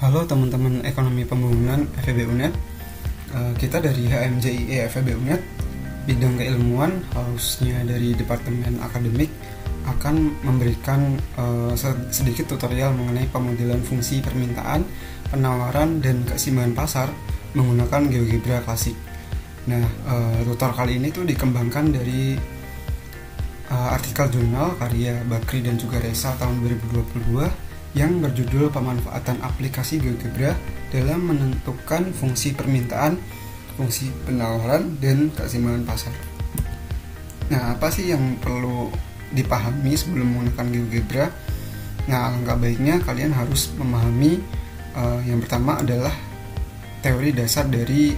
Halo teman-teman ekonomi pembangunan FEB UNED. Kita dari HMJIE FEB UNED, bidang keilmuan, khususnya dari Departemen Akademik, akan memberikan sedikit tutorial mengenai pemodelan fungsi permintaan, penawaran, dan keseimbangan pasar menggunakan GeoGebra klasik. Nah, tutor kali ini tuh dikembangkan dari artikel jurnal karya Bakri dan juga Resa tahun 2022 yang berjudul Pemanfaatan Aplikasi GeoGebra dalam Menentukan Fungsi Permintaan, Fungsi Penawaran, dan Keseimbangan Pasar. Nah, apa sih yang perlu dipahami sebelum menggunakan GeoGebra? Nah, alangkah baiknya kalian harus memahami yang pertama adalah teori dasar dari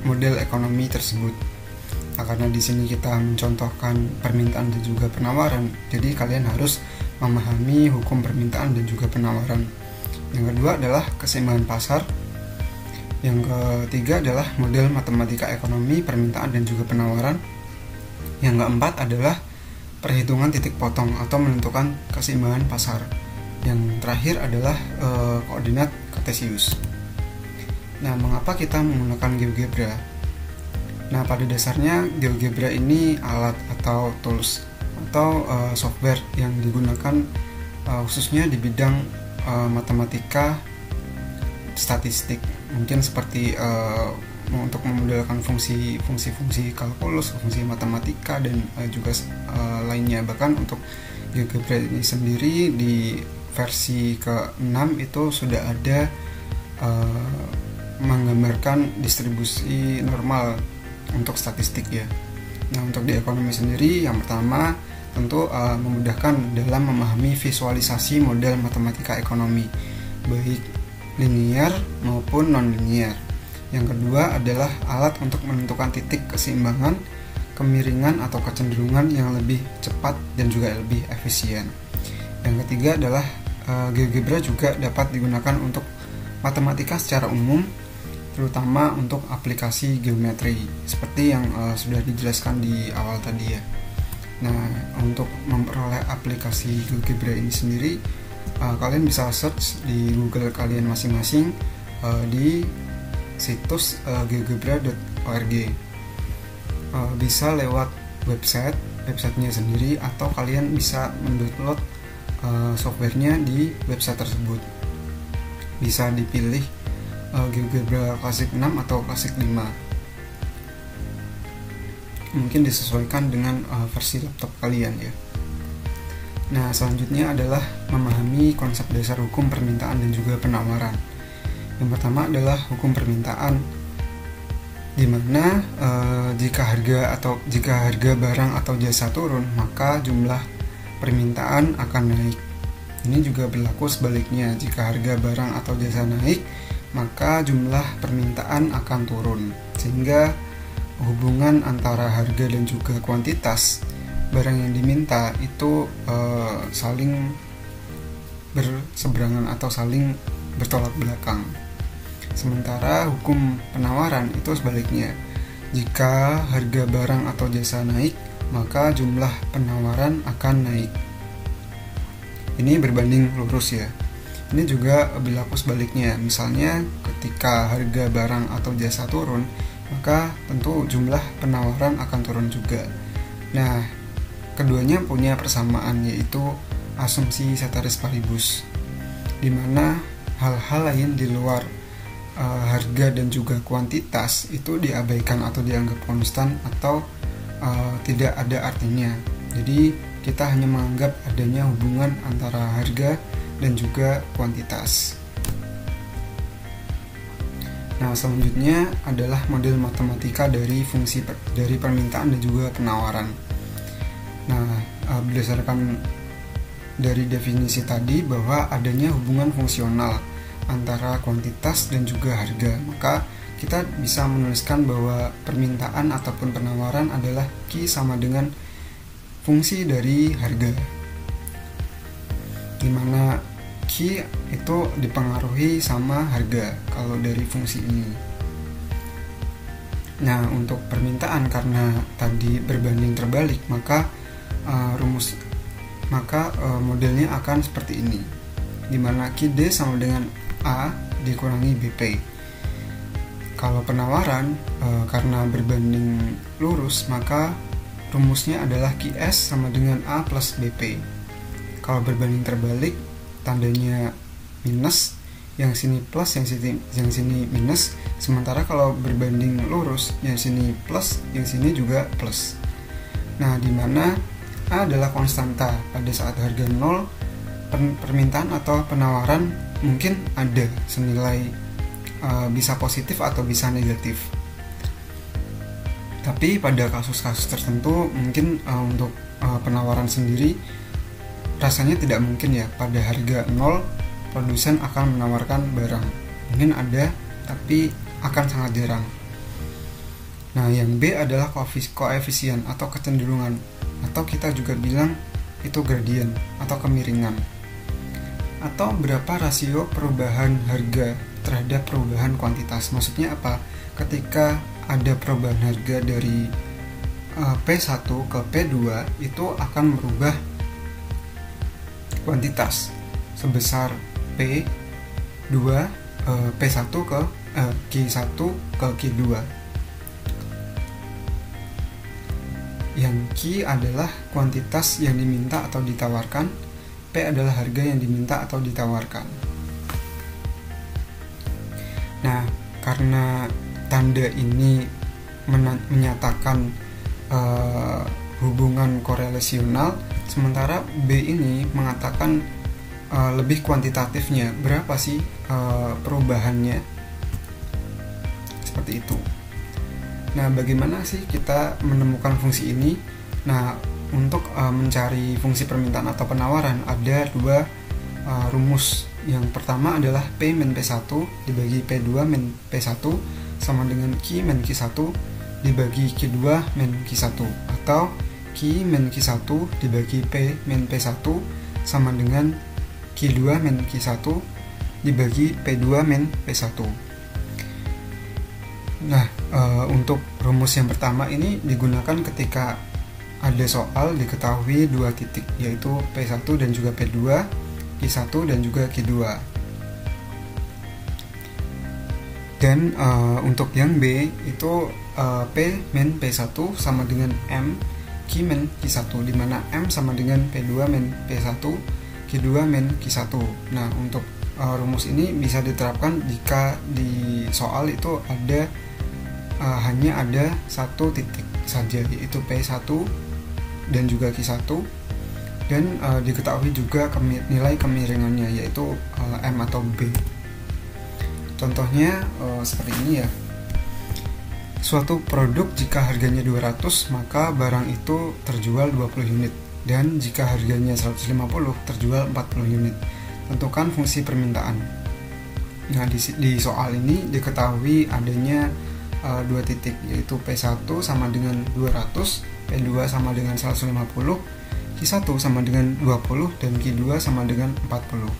model ekonomi tersebut. Nah, karena di sini kita mencontohkan permintaan dan juga penawaran, jadi kalian harus memahami hukum permintaan dan juga penawaran. Yang kedua adalah keseimbangan pasar. Yang ketiga adalah model matematika ekonomi permintaan dan juga penawaran. Yang keempat adalah perhitungan titik potong atau menentukan keseimbangan pasar. Yang terakhir adalah koordinat kartesius. Nah, mengapa kita menggunakan GeoGebra? Nah, pada dasarnya GeoGebra ini alat atau tools atau software yang digunakan khususnya di bidang matematika statistik. Mungkin seperti untuk memodelkan fungsi-fungsi kalkulus, fungsi matematika, dan juga lainnya. Bahkan untuk GeoGebra ini sendiri di versi ke-6 itu sudah ada menggambarkan distribusi normal untuk statistik ya. Nah, untuk di ekonomi sendiri, yang pertama tentu memudahkan dalam memahami visualisasi model matematika ekonomi, baik linear maupun non-linear. Yang kedua adalah alat untuk menentukan titik keseimbangan, kemiringan atau kecenderungan yang lebih cepat dan juga lebih efisien. Yang ketiga adalah GeoGebra juga dapat digunakan untuk matematika secara umum, terutama untuk aplikasi geometri seperti yang sudah dijelaskan di awal tadi ya. Nah, untuk memperoleh aplikasi GeoGebra ini sendiri, kalian bisa search di Google kalian masing-masing di situs geogebra.org. Bisa lewat websitenya sendiri, atau kalian bisa mendownload softwarenya di website tersebut. Bisa dipilih GeoGebra Classic 6 atau Classic 5. Mungkin disesuaikan dengan versi laptop kalian ya. Nah, selanjutnya adalah memahami konsep dasar hukum permintaan dan juga penawaran. Yang pertama adalah hukum permintaan, di mana jika harga barang atau jasa turun, maka jumlah permintaan akan naik. Ini juga berlaku sebaliknya, jika harga barang atau jasa naik, maka jumlah permintaan akan turun, sehingga hubungan antara harga dan juga kuantitas barang yang diminta itu saling berseberangan atau saling bertolak belakang. Sementara hukum penawaran itu sebaliknya, jika harga barang atau jasa naik, maka jumlah penawaran akan naik. Ini berbanding lurus ya. Ini juga berlaku sebaliknya. Misalnya ketika harga barang atau jasa turun, maka tentu jumlah penawaran akan turun juga. Nah, keduanya punya persamaan, yaitu asumsi ceteris paribus, di mana hal-hal lain di luar harga dan juga kuantitas itu diabaikan atau dianggap konstan atau tidak ada artinya. Jadi kita hanya menganggap adanya hubungan antara harga dan juga kuantitas. Nah, selanjutnya adalah model matematika dari fungsi dari permintaan dan juga penawaran. Nah, berdasarkan dari definisi tadi bahwa adanya hubungan fungsional antara kuantitas dan juga harga, maka kita bisa menuliskan bahwa permintaan ataupun penawaran adalah Q sama dengan fungsi dari harga, di mana Q itu dipengaruhi sama harga kalau dari fungsi ini. Nah, untuk permintaan, karena tadi berbanding terbalik, maka modelnya akan seperti ini. di mana Q D sama dengan A dikurangi BP. Kalau penawaran, karena berbanding lurus, maka rumusnya adalah QS sama dengan A plus BP. Kalau berbanding terbalik, tandanya minus, yang sini plus, yang sini minus. Sementara kalau berbanding lurus, yang sini plus, yang sini juga plus. Nah, di mana A adalah konstanta. Pada saat harga 0, permintaan atau penawaran mungkin ada senilai bisa positif atau bisa negatif. Tapi pada kasus-kasus tertentu mungkin untuk penawaran sendiri rasanya tidak mungkin ya. Pada harga 0 produsen akan menawarkan barang. Mungkin ada, tapi akan sangat jarang. Nah, yang B adalah koefisien atau kecenderungan, atau kita juga bilang itu gradien atau kemiringan, atau berapa rasio perubahan harga terhadap perubahan kuantitas. Maksudnya apa? Ketika ada perubahan harga dari P1 ke P2, itu akan merubah kuantitas sebesar P2 P1 ke Q1 ke Q2. Yang Q adalah kuantitas yang diminta atau ditawarkan, P adalah harga yang diminta atau ditawarkan. Nah, karena tanda ini menyatakan hubungan korelasional, sementara B ini mengatakan lebih kuantitatifnya, berapa sih perubahannya, seperti itu. Nah, bagaimana sih kita menemukan fungsi ini? Nah, untuk mencari fungsi permintaan atau penawaran ada dua rumus. Yang pertama adalah P min P1 dibagi P2 min P1 sama dengan Q min Q1 dibagi Q2 min Q1, atau Q min Q1 dibagi P min P1 sama dengan Q2 min Q1 dibagi P2 min P1. Nah, untuk rumus yang pertama ini digunakan ketika ada soal diketahui dua titik, yaitu P1 dan juga P2, Q1 dan juga Q2. Dan untuk yang B itu P min P1 sama dengan M Q min Q1, di mana M sama dengan P2 min P1, Q2 min Q1. Nah, untuk rumus ini bisa diterapkan jika di soal itu ada hanya ada satu titik saja, yaitu P1 dan juga Q1, dan diketahui juga nilai kemiringannya, yaitu M atau B. Contohnya seperti ini ya. Suatu produk jika harganya 200, maka barang itu terjual 20 unit, dan jika harganya 150 terjual 40 unit. Tentukan fungsi permintaan. Nah, di soal ini diketahui adanya dua titik, yaitu P1 sama dengan 200, P2 sama dengan 150, Q1 sama dengan 20, dan Q2 sama dengan 40.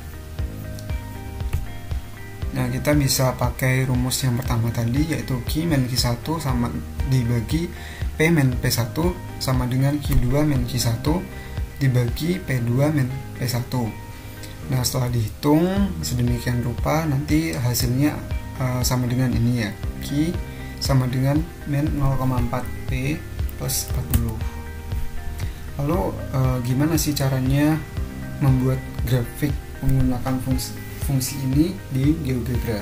Nah, kita bisa pakai rumus yang pertama tadi, yaitu Q min Q1 sama dibagi P min P1 sama dengan Q2 min Q1 dibagi P2 min P1. Nah, setelah dihitung sedemikian rupa, nanti hasilnya sama dengan ini ya, Q sama dengan min 0,4 P plus 40. Lalu gimana sih caranya membuat grafik menggunakan fungsi ini di GeoGebra?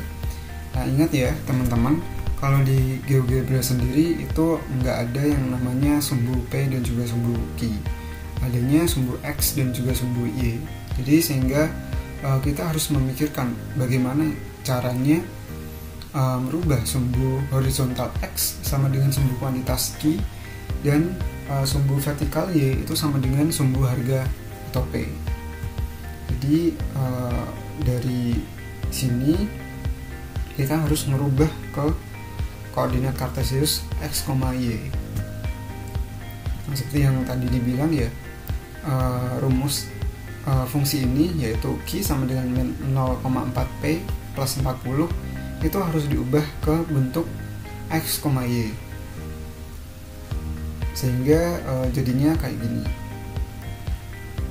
Nah, ingat ya teman-teman, kalau di GeoGebra sendiri itu nggak ada yang namanya sumbu P dan juga sumbu Q, adanya sumbu X dan juga sumbu Y. Jadi sehingga kita harus memikirkan bagaimana caranya merubah sumbu horizontal X sama dengan sumbu kuantitas Q, dan sumbu vertikal Y itu sama dengan sumbu harga atau P. Jadi dari sini kita harus merubah ke koordinat kartesius X, Y. Nah, seperti yang tadi dibilang ya, rumus fungsi ini yaitu Q sama dengan 0,4 P plus 40 itu harus diubah ke bentuk X, Y, sehingga jadinya kayak gini.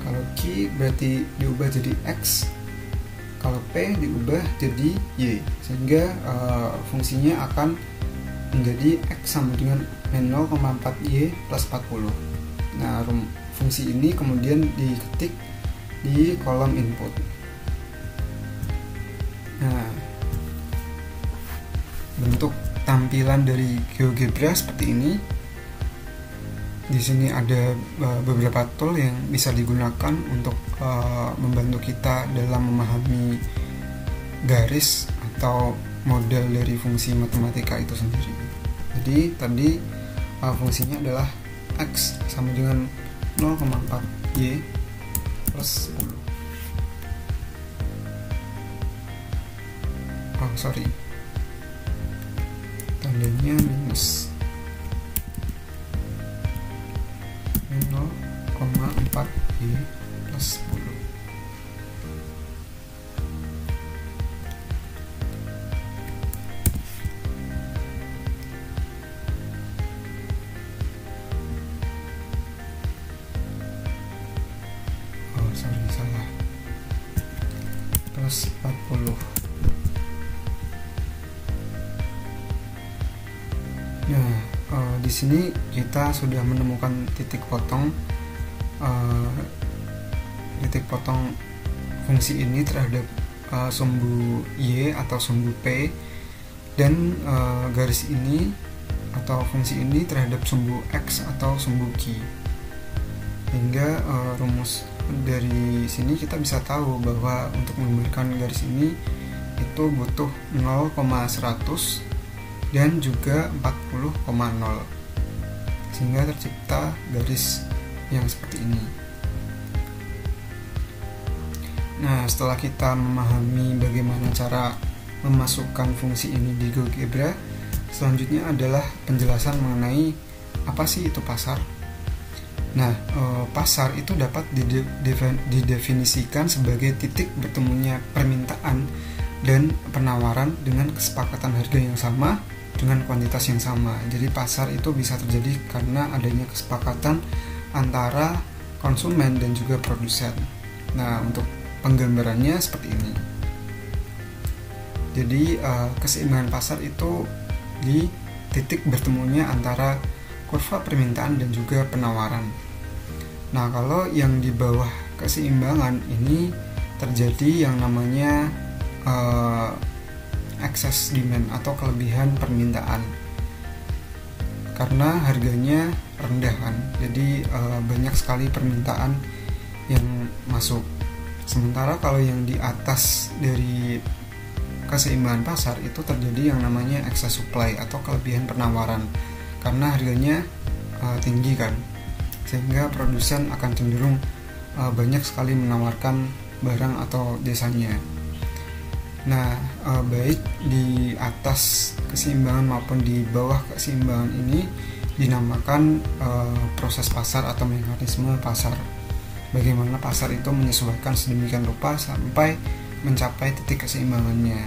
Kalau Q berarti diubah jadi X, Kalau P diubah jadi Y, sehingga fungsinya akan menjadi X sama dengan min 0,4 Y plus 40. Nah, fungsi ini kemudian diketik di kolom input. Nah, bentuk tampilan dari GeoGebra seperti ini. Di sini ada beberapa tool yang bisa digunakan untuk membantu kita dalam memahami garis atau model dari fungsi matematika itu sendiri. Jadi tadi fungsinya adalah X sama dengan 0,4 Y plus 10. Tandanya minus 0,4 Y plus 10. Salah. Plus 40. Nah, di sini kita sudah menemukan titik potong fungsi ini terhadap sumbu Y atau sumbu P, dan garis ini atau fungsi ini terhadap sumbu X atau sumbu Q. Hingga rumus dari sini kita bisa tahu bahwa untuk menggambarkan garis ini itu butuh 0,100 dan juga 40,0, sehingga tercipta garis yang seperti ini. Nah, setelah kita memahami bagaimana cara memasukkan fungsi ini di GeoGebra, selanjutnya adalah penjelasan mengenai apa sih itu pasar. Nah, pasar itu dapat didefinisikan sebagai titik bertemunya permintaan dan penawaran dengan kesepakatan harga yang sama dengan kuantitas yang sama. Jadi pasar itu bisa terjadi karena adanya kesepakatan antara konsumen dan juga produsen. Nah, untuk penggambarannya seperti ini. Jadi keseimbangan pasar itu di titik bertemunya antara kurva permintaan dan juga penawaran. Nah, kalau yang di bawah keseimbangan ini terjadi yang namanya excess demand atau kelebihan permintaan, karena harganya rendah kan, jadi banyak sekali permintaan yang masuk. Sementara kalau yang di atas dari keseimbangan pasar itu terjadi yang namanya excess supply atau kelebihan penawaran, karena harganya tinggi kan, sehingga produsen akan cenderung banyak sekali menawarkan barang atau jasanya. Nah, baik di atas keseimbangan maupun di bawah keseimbangan ini dinamakan proses pasar atau mekanisme pasar. Bagaimana pasar itu menyesuaikan sedemikian rupa sampai mencapai titik keseimbangannya.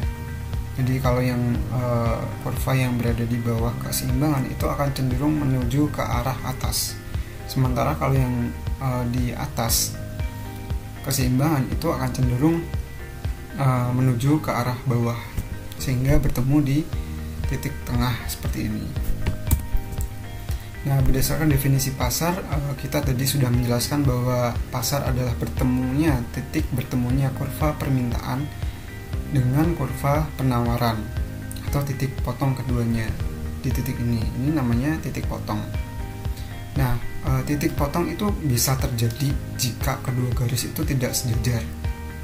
Jadi kalau yang kurva yang berada di bawah keseimbangan itu akan cenderung menuju ke arah atas. Sementara kalau yang di atas keseimbangan itu akan cenderung menuju ke arah bawah, sehingga bertemu di titik tengah seperti ini. Nah, berdasarkan definisi pasar, kita tadi sudah menjelaskan bahwa pasar adalah titik bertemunya kurva permintaan dengan kurva penawaran atau titik potong keduanya di titik ini. Ini namanya titik potong. Nah, titik potong itu bisa terjadi jika kedua garis itu tidak sejajar,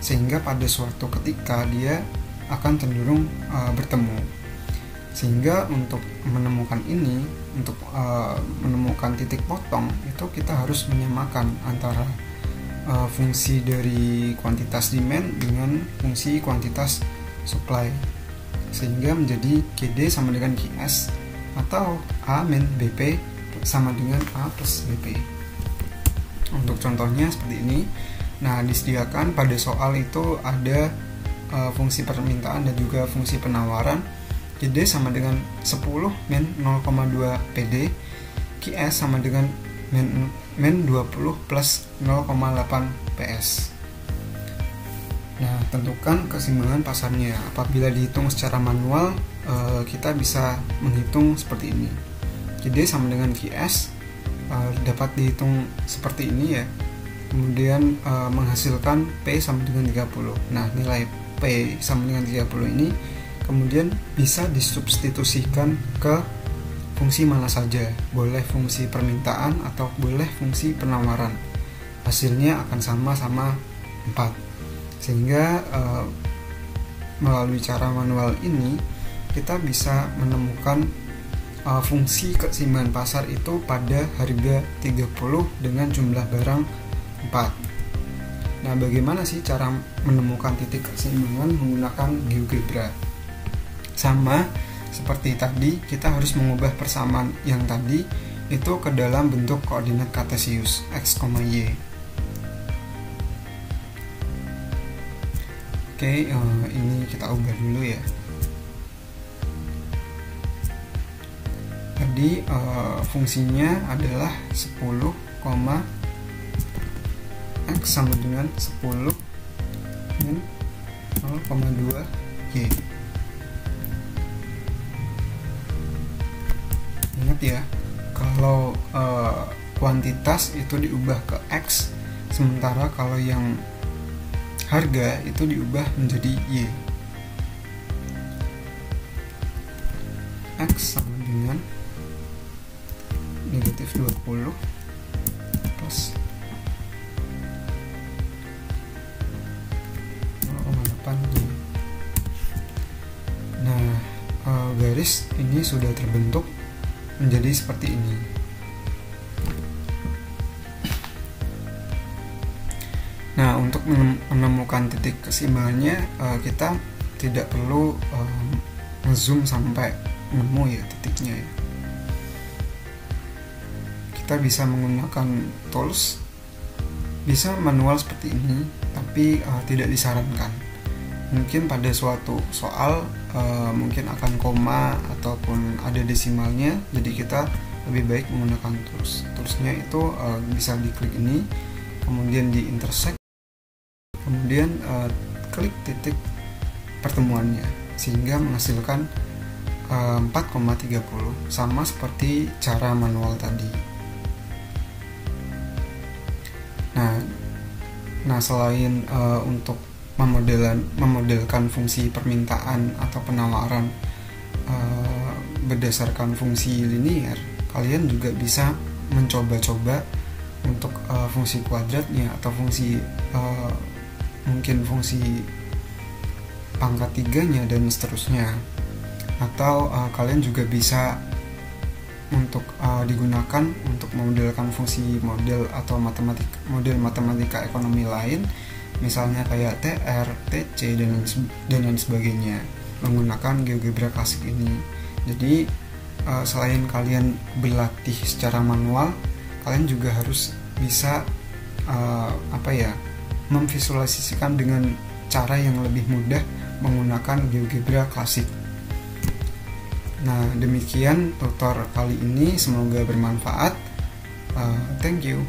sehingga pada suatu ketika dia akan cenderung bertemu. Sehingga untuk menemukan ini, untuk menemukan titik potong itu kita harus menyamakan antara fungsi dari kuantitas demand dengan fungsi kuantitas supply, sehingga menjadi KD sama dengan QS atau A min BP sama dengan A plus BP. Untuk contohnya seperti ini. Nah, disediakan pada soal itu ada fungsi permintaan dan juga fungsi penawaran. KD sama dengan 10 min 0,2 PD, QS sama dengan min 20 plus 0,8 PS. Nah, tentukan keseimbangan pasarnya. Apabila dihitung secara manual, kita bisa menghitung seperti ini. Jadi sama dengan QS dapat dihitung seperti ini ya. Kemudian menghasilkan P sama dengan 30. Nah, nilai P sama dengan 30 ini kemudian bisa disubstitusikan ke fungsi mana saja. Boleh fungsi permintaan atau boleh fungsi penawaran. Hasilnya akan sama-sama 4. Sehingga melalui cara manual ini kita bisa menemukan fungsi keseimbangan pasar itu pada harga 30 dengan jumlah barang 4. Nah, bagaimana sih cara menemukan titik keseimbangan menggunakan GeoGebra? Sama seperti tadi, kita harus mengubah persamaan yang tadi itu ke dalam bentuk koordinat kartesius x, y. Oke, ini kita ubah dulu ya. Tadi fungsinya adalah 10, x sama dengan 10 min 0,2 y. Ingat ya, kalau kuantitas itu diubah ke x, sementara kalau yang harga itu diubah menjadi y. X sama dengan negatif 20 plus 0,8 y. Nah, garis ini sudah terbentuk menjadi seperti ini. Nah, untuk menemukan titik keseimbangannya, kita tidak perlu ngezoom sampai nemu ya titiknya ya. Kita bisa menggunakan tools, bisa manual seperti ini, tapi tidak disarankan. Mungkin pada suatu soal mungkin akan koma ataupun ada desimalnya, jadi kita lebih baik menggunakan tools. Toolsnya itu bisa diklik ini, kemudian di intersect, kemudian klik titik pertemuannya sehingga menghasilkan 4,30, sama seperti cara manual tadi. Nah, selain untuk memodelkan fungsi permintaan atau penawaran berdasarkan fungsi linear, kalian juga bisa mencoba-coba untuk fungsi kuadratnya atau fungsi mungkin fungsi pangkat tiganya dan seterusnya. Atau kalian juga bisa untuk digunakan untuk memodelkan fungsi model atau model matematika ekonomi lain, misalnya kayak TR, TC dan lain sebagainya, menggunakan GeoGebra klasik ini. Jadi selain kalian berlatih secara manual, kalian juga harus bisa memvisualisasikan dengan cara yang lebih mudah menggunakan GeoGebra klasik. Nah, demikian tutor kali ini, semoga bermanfaat. Thank you.